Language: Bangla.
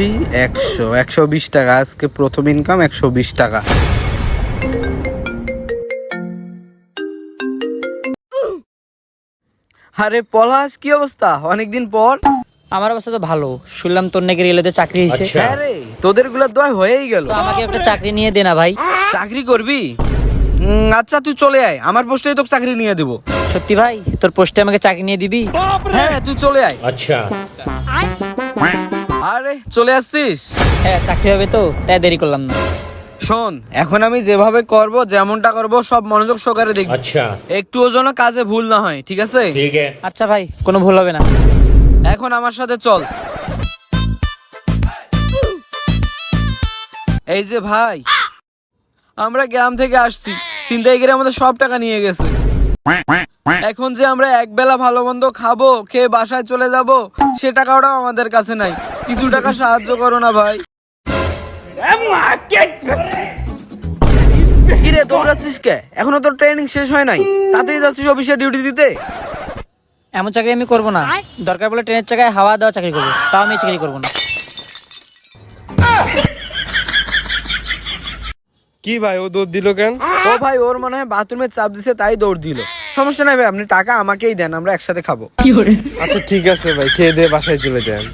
100 120 টাকা। আজকে প্রথম ইনকাম 120 টাকা। আরে পলাশ, কি অবস্থা? অনেকদিন পর। আমার অবস্থা তো ভালো, শুনলাম তোর নাকি রেলওয়েতে চাকরি হয়েছে। হ্যাঁ রে, তোদের গুলো দোয়া হয়েই গেল। তো আমাকে একটা চাকরি নিয়ে দে না ভাই। চাকরি করবি? আচ্ছা তুই চলে আয়, আমার পোস্টে তোকে চাকরি নিয়ে দেবো। সত্যি ভাই, তোর পোস্টে আমাকে চাকরি নিয়ে দিবি? হ্যাঁ তুই চলে আয়। अच्छा আরে চলে আসছিস? হ্যাঁ, চাকরি হবে তো, তাই দেরি করলাম না। শোন, এখন আমি যেভাবে করব, যেমনটা করব, সব মনোযোগ সহকারে দেখবি। अच्छा একটুও যেন কাজে ভুল না হয়, ঠিক আছে? ठीक है আচ্ছা ভাই, কোনো ভুল হবে না। এখন আমার সাথে চল। এই যে ভাই, আমরা গ্রাম থেকে আসছি, ছিনতাইকারী আমাদের সব টাকা নিয়ে গেছে। এখন যে আমরা একবেলা ভালো মন্দ খাবো, খেয়ে বাসায় চলে যাব, সে টাকাটাও আমাদের কাছে নাই। কিছু টাকা সাহায্য করো না ভাই। কিরে দৌড়াচ্ছিস কে? এখনো তোর ট্রেনিং শেষ হয় নাই, তাতেই যাচ্ছিস অফিসে ডিউটি দিতে? এমন চাকরি আমি করবো না। দরকার পড়লে ট্রেনের চাকায় হাওয়া দেওয়া চাকরি করবো, তাও আমি এই চাকরি করবো না। কি ভাই, ও দৌড় দিল কেন? ও ভাই, ওর মনে হয় বাথরুমে চাপ দিছে, তাই দৌড় দিল। সমস্যা নাই ভাই, আপনি টাকা আমাকেই দেন, আমরা একসাথে খাবো। আচ্ছা ঠিক আছে ভাই, খেয়ে দিয়ে বাসায় চলে যান।